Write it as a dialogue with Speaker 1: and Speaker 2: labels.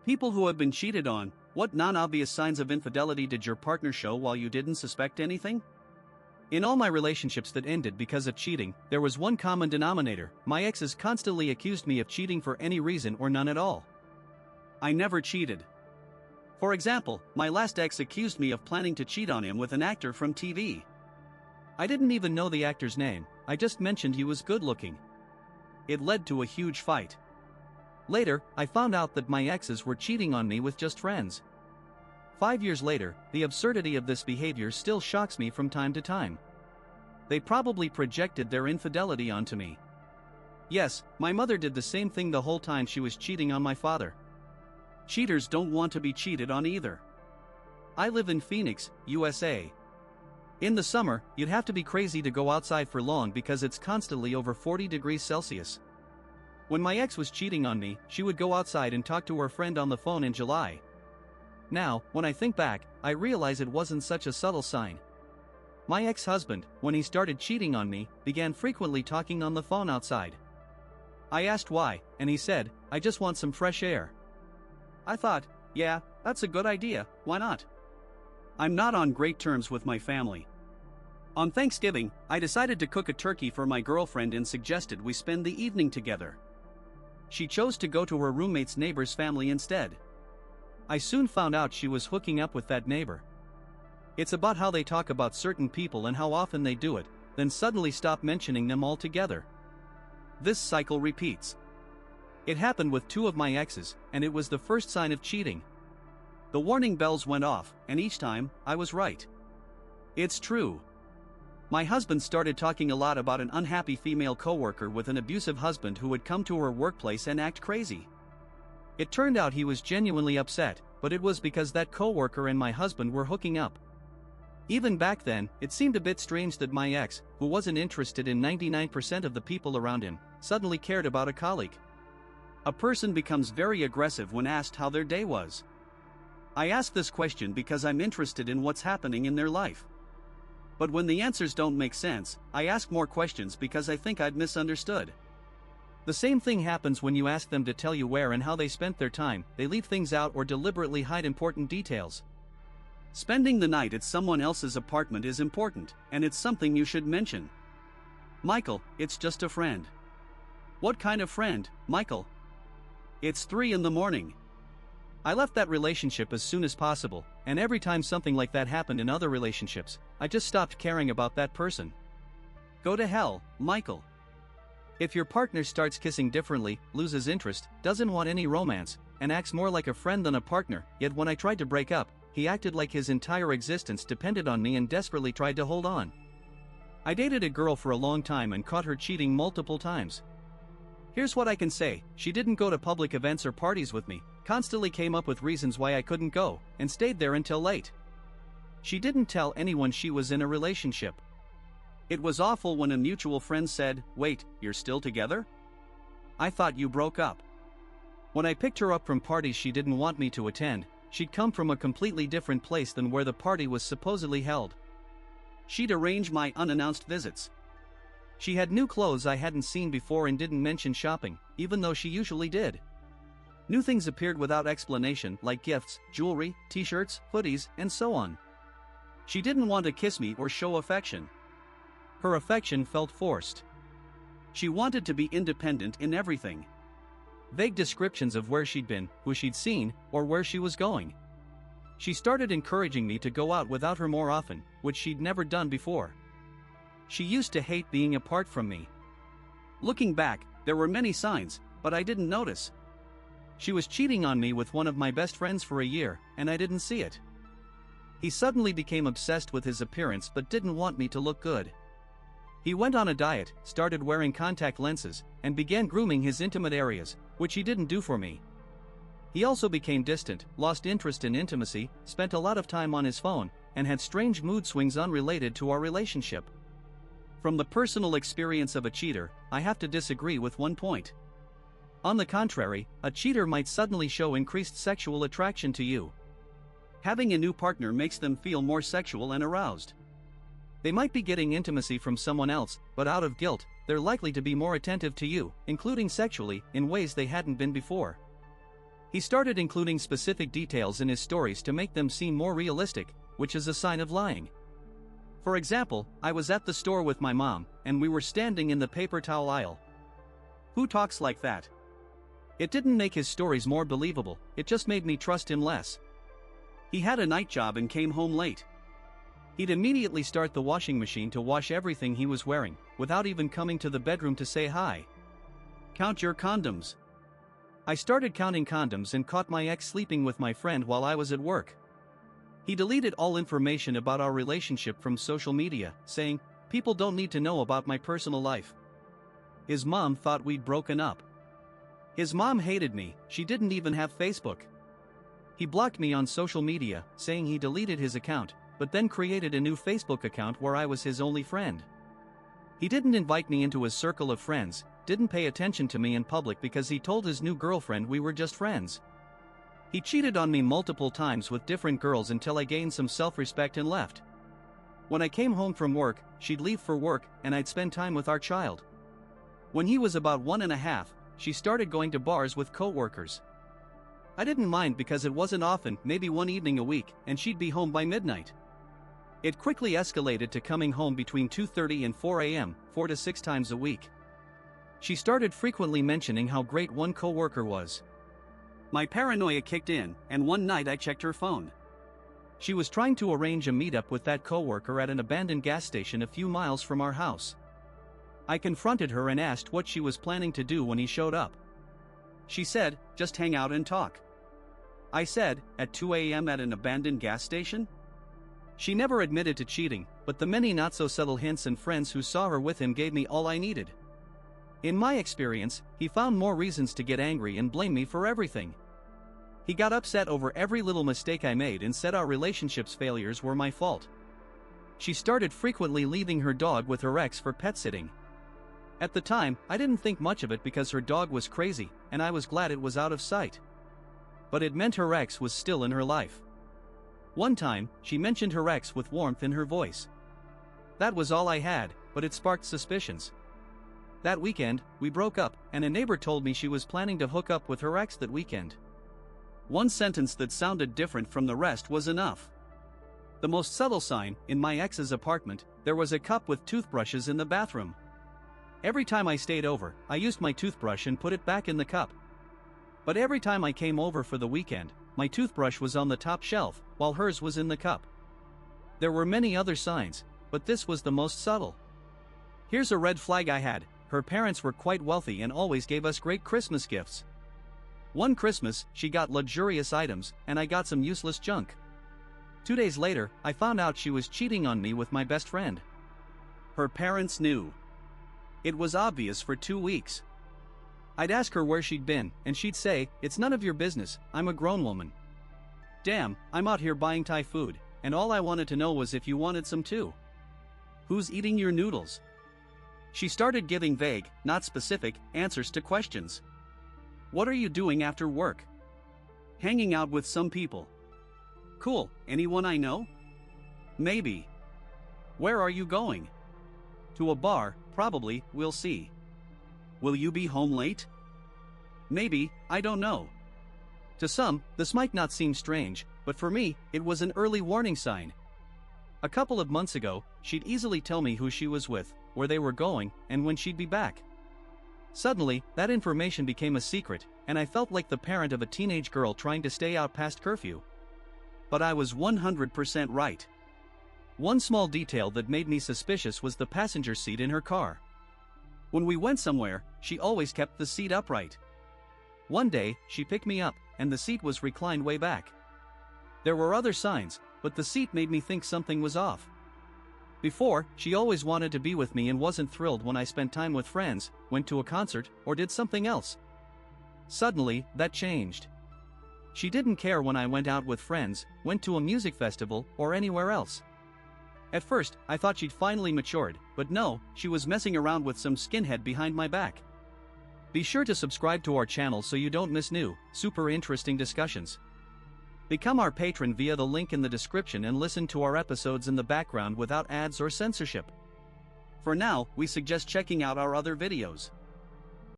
Speaker 1: People who have been cheated on, what non-obvious signs of infidelity did your partner show while you didn't suspect anything? In all my relationships that ended because of cheating, there was one common denominator: my exes constantly accused me of cheating for any reason or none at all. I never cheated. For example, my last ex accused me of planning to cheat on him with an actor from TV. I didn't even know the actor's name, I just mentioned he was good looking. It led to a huge fight. Later, I found out that my exes were cheating on me with just friends. 5 years later, the absurdity of this behavior still shocks me from time to time. They probably projected their infidelity onto me. Yes, my mother did the same thing the whole time she was cheating on my father. Cheaters don't want to be cheated on either. I live in Phoenix, USA. In the summer, you'd have to be crazy to go outside for long because it's constantly over 40 degrees Celsius. When my ex was cheating on me, she would go outside and talk to her friend on the phone in July. Now, when I think back, I realize it wasn't such a subtle sign. My ex-husband, when he started cheating on me, began frequently talking on the phone outside. I asked why, and he said, "I just want some fresh air." I thought, yeah, that's a good idea, why not? I'm not on great terms with my family. On Thanksgiving, I decided to cook a turkey for my girlfriend and suggested we spend the evening together. She chose to go to her roommate's neighbor's family instead. I soon found out she was hooking up with that neighbor. It's about how they talk about certain people and how often they do it, then suddenly stop mentioning them altogether. This cycle repeats. It happened with 2 of my exes, and it was the first sign of cheating. The warning bells went off, and each time, I was right. It's true. My husband started talking a lot about an unhappy female coworker with an abusive husband who would come to her workplace and act crazy. It turned out he was genuinely upset, but it was because that coworker and my husband were hooking up. Even back then, it seemed a bit strange that my ex, who wasn't interested in 99% of the people around him, suddenly cared about a colleague. A person becomes very aggressive when asked how their day was. I ask this question because I'm interested in what's happening in their life. But when the answers don't make sense, I ask more questions because I think I'd misunderstood. The same thing happens when you ask them to tell you where and how they spent their time. They leave things out or deliberately hide important details. Spending the night at someone else's apartment is important, and it's something you should mention. Michael, it's just a friend. What kind of friend, Michael? It's 3 in the morning. I left that relationship as soon as possible, and every time something like that happened in other relationships, I just stopped caring about that person. Go to hell, Michael. If your partner starts kissing differently, loses interest, doesn't want any romance, and acts more like a friend than a partner, yet when I tried to break up, he acted like his entire existence depended on me and desperately tried to hold on. I dated a girl for a long time and caught her cheating multiple times. Here's what I can say: she didn't go to public events or parties with me, constantly came up with reasons why I couldn't go, and stayed there until late. She didn't tell anyone she was in a relationship. It was awful when a mutual friend said, "Wait, you're still together? I thought you broke up." When I picked her up from parties she didn't want me to attend, she'd come from a completely different place than where the party was supposedly held. She'd arrange my unannounced visits. She had new clothes I hadn't seen before and didn't mention shopping, even though she usually did. New things appeared without explanation, like gifts, jewelry, t-shirts, hoodies, and so on. She didn't want to kiss me or show affection. Her affection felt forced. She wanted to be independent in everything. Vague descriptions of where she'd been, who she'd seen, or where she was going. She started encouraging me to go out without her more often, which she'd never done before. She used to hate being apart from me. Looking back, there were many signs, but I didn't notice. She was cheating on me with one of my best friends for a year, and I didn't see it. He suddenly became obsessed with his appearance but didn't want me to look good. He went on a diet, started wearing contact lenses, and began grooming his intimate areas, which he didn't do for me. He also became distant, lost interest in intimacy, spent a lot of time on his phone, and had strange mood swings unrelated to our relationship. From the personal experience of a cheater, I have to disagree with one point. On the contrary, a cheater might suddenly show increased sexual attraction to you. Having a new partner makes them feel more sexual and aroused. They might be getting intimacy from someone else, but out of guilt, they're likely to be more attentive to you, including sexually, in ways they hadn't been before. He started including specific details in his stories to make them seem more realistic, which is a sign of lying. For example, I was at the store with my mom, and we were standing in the paper towel aisle. Who talks like that? It didn't make his stories more believable, it just made me trust him less. He had a night job and came home late. He'd immediately start the washing machine to wash everything he was wearing, without even coming to the bedroom to say hi. Count your condoms. I started counting condoms and caught my ex sleeping with my friend while I was at work. He deleted all information about our relationship from social media, saying, "People don't need to know about my personal life." His mom thought we'd broken up. His mom hated me, she didn't even have Facebook. He blocked me on social media, saying he deleted his account, but then created a new Facebook account where I was his only friend. He didn't invite me into his circle of friends, didn't pay attention to me in public because he told his new girlfriend we were just friends. He cheated on me multiple times with different girls until I gained some self-respect and left. When I came home from work, she'd leave for work and I'd spend time with our child. When he was about 1.5, she started going to bars with co-workers. I didn't mind because it wasn't often, maybe one evening a week, and she'd be home by midnight. It quickly escalated to coming home between 2:30 and 4 a.m., 4 to 6 times a week. She started frequently mentioning how great one co-worker was. My paranoia kicked in, and one night I checked her phone. She was trying to arrange a meetup with that co-worker at an abandoned gas station a few miles from our house. I confronted her and asked what she was planning to do when he showed up. She said, "Just hang out and talk." I said, "At 2 a.m. at an abandoned gas station?" She never admitted to cheating, but the many not-so-subtle hints and friends who saw her with him gave me all I needed. In my experience, he found more reasons to get angry and blame me for everything. He got upset over every little mistake I made and said our relationship's failures were my fault. She started frequently leaving her dog with her ex for pet sitting. At the time, I didn't think much of it because her dog was crazy, and I was glad it was out of sight. But it meant her ex was still in her life. One time, she mentioned her ex with warmth in her voice. That was all I had, but it sparked suspicions. That weekend, we broke up, and a neighbor told me she was planning to hook up with her ex that weekend. One sentence that sounded different from the rest was enough. The most subtle sign, in my ex's apartment, there was a cup with toothbrushes in the bathroom. Every time I stayed over, I used my toothbrush and put it back in the cup. But every time I came over for the weekend, my toothbrush was on the top shelf, while hers was in the cup. There were many other signs, but this was the most subtle. Here's a red flag I had: her parents were quite wealthy and always gave us great Christmas gifts. One Christmas, she got luxurious items, and I got some useless junk. 2 days later, I found out she was cheating on me with my best friend. Her parents knew. It was obvious for 2 weeks. I'd ask her where she'd been, and she'd say, "It's none of your business, I'm a grown woman." Damn, I'm out here buying Thai food, and all I wanted to know was if you wanted some too. Who's eating your noodles? She started giving vague, not specific, answers to questions. What are you doing after work? Hanging out with some people. Cool, anyone I know? Maybe. Where are you going? To a bar, probably, we'll see. Will you be home late? Maybe, I don't know. To some, this might not seem strange, but for me, it was an early warning sign. A couple of months ago, she'd easily tell me who she was with, where they were going, and when she'd be back. Suddenly, that information became a secret, and I felt like the parent of a teenage girl trying to stay out past curfew. But I was 100% right. One small detail that made me suspicious was the passenger seat in her car. When we went somewhere, she always kept the seat upright. One day, she picked me up, and the seat was reclined way back. There were other signs, but the seat made me think something was off. Before, she always wanted to be with me and wasn't thrilled when I spent time with friends, went to a concert, or did something else. Suddenly, that changed. She didn't care when I went out with friends, went to a music festival, or anywhere else. At first, I thought she'd finally matured, but no, she was messing around with some skinhead behind my back. Be sure to subscribe to our channel so you don't miss new, super interesting discussions. Become our patron via the link in the description and listen to our episodes in the background without ads or censorship. For now, we suggest checking out our other videos.